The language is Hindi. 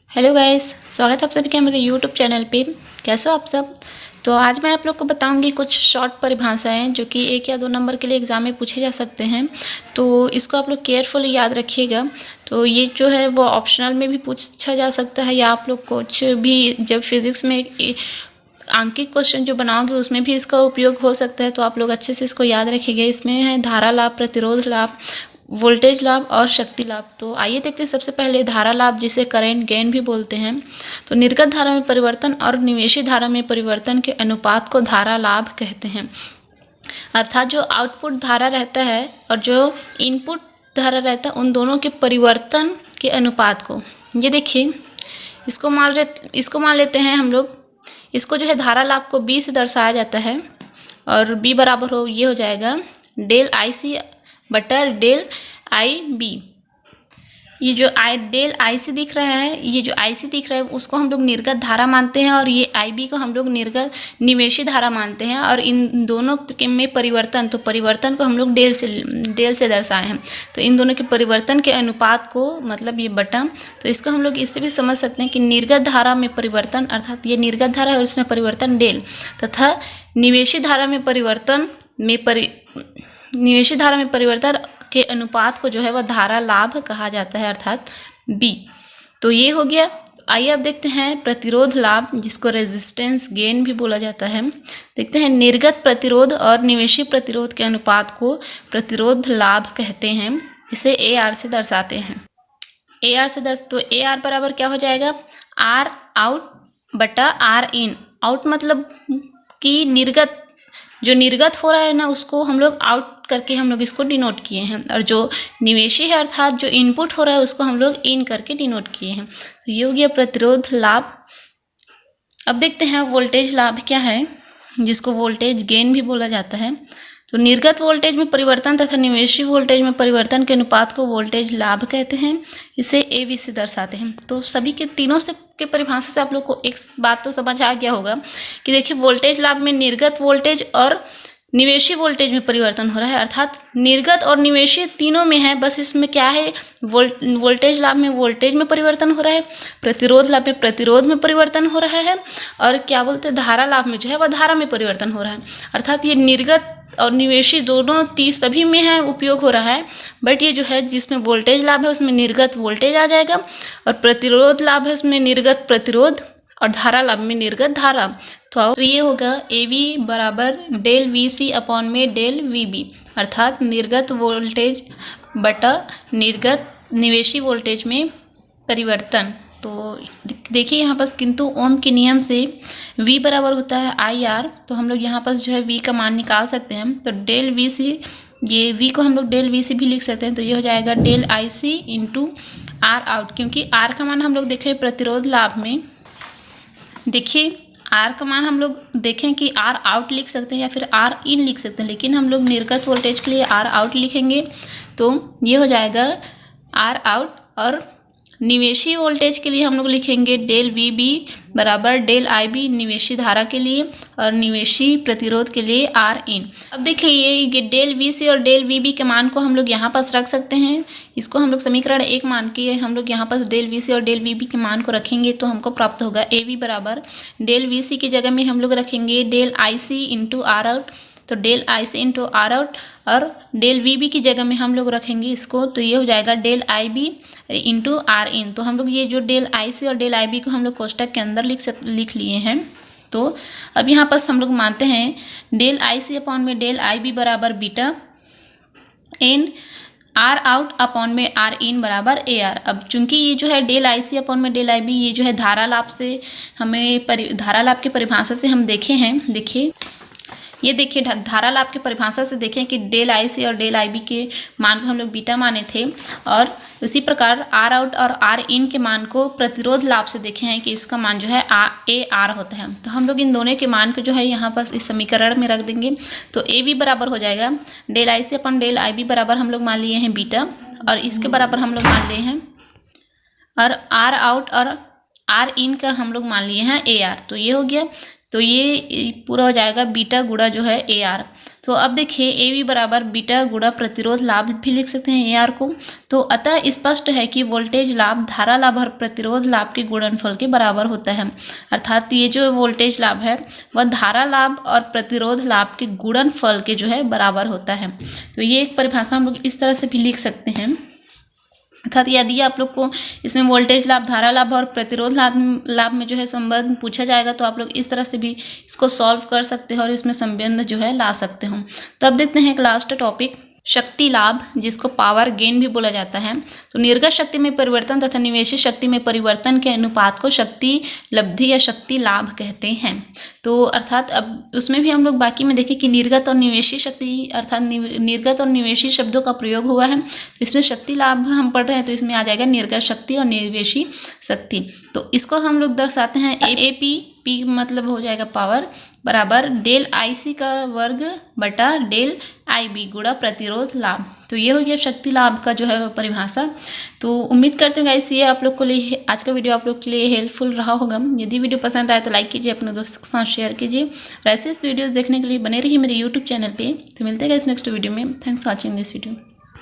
हेलो गाइस, स्वागत है आप सभी का मेरे यूट्यूब चैनल पे। कैसे हो आप सब। तो आज मैं आप लोग को बताऊंगी कुछ शॉर्ट परिभाषाएं जो कि 1 या 2 नंबर के लिए एग्ज़ाम में पूछे जा सकते हैं। तो इसको आप लोग केयरफुली याद रखिएगा। तो ये जो है वो ऑप्शनल में भी पूछा जा सकता है, या आप लोग कुछ भी जब फिज़िक्स में आंकिक क्वेश्चन जो बनाओगे उसमें भी इसका उपयोग हो सकता है। तो आप लोग अच्छे से इसको याद रखिएगा। इसमें है धारा लाभ, प्रतिरोध लाभ, वोल्टेज लाभ और शक्ति लाभ। तो आइए देखते हैं सबसे पहले धारा लाभ, जिसे करंट गेन भी बोलते हैं। तो निर्गत धारा में परिवर्तन और निवेशी धारा में परिवर्तन के अनुपात को धारा लाभ कहते हैं। अर्थात जो आउटपुट धारा रहता है और जो इनपुट धारा रहता है, उन दोनों के परिवर्तन के अनुपात को, ये देखिए, इसको मान लेते हैं हम लोग। इसको जो है धारा लाभ को B से दर्शाया जाता है, और B बराबर हो ये हो जाएगा डेल IC बटा डेल IB। ये जो डेल IC दिख रहा है, ये जो IC दिख रहा है उसको हम लोग निर्गत धारा मानते हैं, और ये IB को हम लोग निवेशी धारा मानते हैं। और इन दोनों में परिवर्तन, तो परिवर्तन को हम लोग डेल से दर्शाए हैं। तो इन दोनों के परिवर्तन के अनुपात को, मतलब ये बटा, तो इसको हम लोग इससे भी समझ सकते हैं कि निर्गत धारा में परिवर्तन, अर्थात ये निर्गत धारा है और इसमें परिवर्तन डेल, तथा निवेशी धारा में परिवर्तन के अनुपात को जो है वह धारा लाभ कहा जाता है, अर्थात B। तो ये हो गया। आइए अब देखते हैं प्रतिरोध लाभ, जिसको रेजिस्टेंस गेन भी बोला जाता है। देखते हैं निर्गत प्रतिरोध और निवेशी प्रतिरोध के अनुपात को प्रतिरोध लाभ कहते हैं। इसे AR से दर्शाते हैं। तो AR बराबर क्या हो जाएगा, R आउट बटा R इन। आउट मतलब कि निर्गत, जो निर्गत हो रहा है ना, उसको हम लोग आउट करके हम लोग इसको डिनोट किए हैं, और जो निवेशी है अर्थात जो इनपुट हो रहा है उसको हम लोग इन करके डिनोट किए हैं। तो ये हो गया प्रतिरोध लाभ। अब देखते हैं वोल्टेज लाभ क्या है, जिसको वोल्टेज गेन भी बोला जाता है। तो निर्गत वोल्टेज में परिवर्तन तथा निवेशी वोल्टेज में परिवर्तन के अनुपात को वोल्टेज लाभ कहते हैं। इसे AB से दर्शाते हैं। तो सभी के तीनों से के परिभाषा से आप लोग को एक बात तो समझ आ गया होगा कि देखिए, वोल्टेज लाभ में निर्गत वोल्टेज और निवेशी वोल्टेज में परिवर्तन हो रहा है, अर्थात निर्गत और निवेशी तीनों में है। बस इसमें क्या है, वोल्टेज लाभ में वोल्टेज में परिवर्तन हो रहा है, प्रतिरोध लाभ में प्रतिरोध में परिवर्तन हो रहा है, और क्या बोलते हैं, धारा लाभ में जो है वह धारा में परिवर्तन हो रहा है। अर्थात ये निर्गत और निवेशी दोनों सभी में है, उपयोग हो रहा है। बट ये जो है, जिसमें वोल्टेज लाभ है उसमें निर्गत वोल्टेज आ जाएगा, और प्रतिरोध लाभ है उसमें निर्गत प्रतिरोध, और धारा लाभ में निर्गत धारा। तो ये होगा AB बराबर डेल VC अपॉन में डेल VB, अर्थात निर्गत वोल्टेज बटा निर्गत निवेशी वोल्टेज में परिवर्तन। तो देखिए यहाँ पास किंतु ओम के नियम से V बराबर होता है IR। तो हम लोग यहाँ पास जो है V का मान निकाल सकते हैं। तो डेल VC, ये V को हम लोग डेल VC भी लिख सकते हैं। तो ये हो जाएगा del IC into R out, क्योंकि R का मान हम लोग देख रहे हैं प्रतिरोध लाभ में। देखिए, R का मान हम लोग देखें कि R आउट लिख सकते हैं या फिर R इन लिख सकते हैं, लेकिन हम लोग निर्गत वोल्टेज के लिए R आउट लिखेंगे। तो ये हो जाएगा R आउट, और निवेशी वोल्टेज के लिए हम लोग लिखेंगे डेल VB बराबर डेल IB निवेशी धारा के लिए, और निवेशी प्रतिरोध के लिए R इन। अब देखिए, ये डेल VC और डेल VB के मान को हम लोग यहाँ पास रख सकते हैं। इसको हम लोग समीकरण 1 मान के हम लोग यहाँ पास डेल VC और डेल VB के मान को रखेंगे, तो हमको प्राप्त होगा AB बराबर डेल VC की जगह में हम लोग रखेंगे del IC into R out. तो del IC into R out, और डेल VB की जगह में हम लोग रखेंगे इसको, तो ये हो जाएगा डेल IB इंटू R इन। तो हम लोग ये जो डेल IC और डेल IB को हम लोग कोष्टक के अंदर लिख लिए हैं। तो अब यहाँ पर हम लोग मानते हैं डेल IC अपॉन में डेल IB बराबर बीटा इन R आउट अपॉन में R इन बराबर AR। अब चूंकि ये जो है डेल IC अपॉन में डेल IB, ये जो है धारा लाभ से हमें धारा लाभ की परिभाषा से हम देखे हैं। देखिए, ये देखिए, धारा लाभ की परिभाषा से देखें कि डेल IC और डेल IB के मान को हम लोग बीटा माने थे, और उसी प्रकार R आउट और R इन के मान को प्रतिरोध लाभ से देखे हैं कि इसका मान जो है AR होता है। तो हम लोग इन दोनों के मान को जो है यहाँ पर इस समीकरण में रख देंगे। तो AB बराबर हो जाएगा डेल IC अपन डेल IB बराबर हम लोग मान लिए हैं बीटा, और इसके बराबर हम लोग मान लिए हैं, और R आउट और R इन का हम लोग मान लिए हैं AR। तो ये हो गया। तो ये पूरा हो जाएगा बीटा गुणा जो है ए आर। तो अब देखिए ए बी बराबर बीटा गुणा प्रतिरोध लाभ भी लिख सकते हैं ए आर को। तो अतः स्पष्ट है कि वोल्टेज लाभ धारा लाभ और प्रतिरोध लाभ के गुणनफल के बराबर होता है। अर्थात ये जो वोल्टेज लाभ है वह धारा लाभ और प्रतिरोध लाभ के गुणनफल के जो है बराबर होता है। तो ये एक परिभाषा हम लोग इस तरह से भी लिख सकते हैं। अर्थात यदि आप लोग को इसमें वोल्टेज लाभ, धारा लाभ और प्रतिरोध लाभ में जो है संबंध पूछा जाएगा तो आप लोग इस तरह से भी इसको सॉल्व कर सकते हैं और इसमें संबंध जो है ला सकते हो। तो अब देखते हैं एक लास्ट टॉपिक, शक्ति लाभ, जिसको पावर गेन भी बोला जाता है। तो निर्गत शक्ति में परिवर्तन तथा निवेशित शक्ति में परिवर्तन के अनुपात को शक्ति लब्धि या शक्ति लाभ कहते हैं। तो अर्थात अब उसमें भी हम लोग बाकी में देखें कि निर्गत और निवेशित शक्ति, अर्थात निर्गत और निवेशित शब्दों का प्रयोग हुआ है। तो इसमें शक्ति लाभ हम पढ़ रहे हैं तो इसमें आ जाएगा निर्गत शक्ति और निवेशित शक्ति। तो इसको हम लोग दर्शाते हैं ए पी मतलब हो जाएगा पावर बराबर डेल आई सी का वर्ग बटा डेल आई बी गुणा प्रतिरोध लाभ। तो ये हो गया शक्ति लाभ का जो है परिभाषा। तो उम्मीद करते हैं गाइस ये आप लोग को लिए आज का वीडियो आप लोग के लिए हेल्पफुल रहा होगा। यदि वीडियो पसंद आए तो लाइक कीजिए, अपने दोस्तों के साथ शेयर कीजिए और ऐसे वीडियोस देखने के लिए बने रहिए मेरे यूट्यूब चैनल पे। तो मिलते हैं गाइस नेक्स्ट वीडियो में। Thanks for watching this video.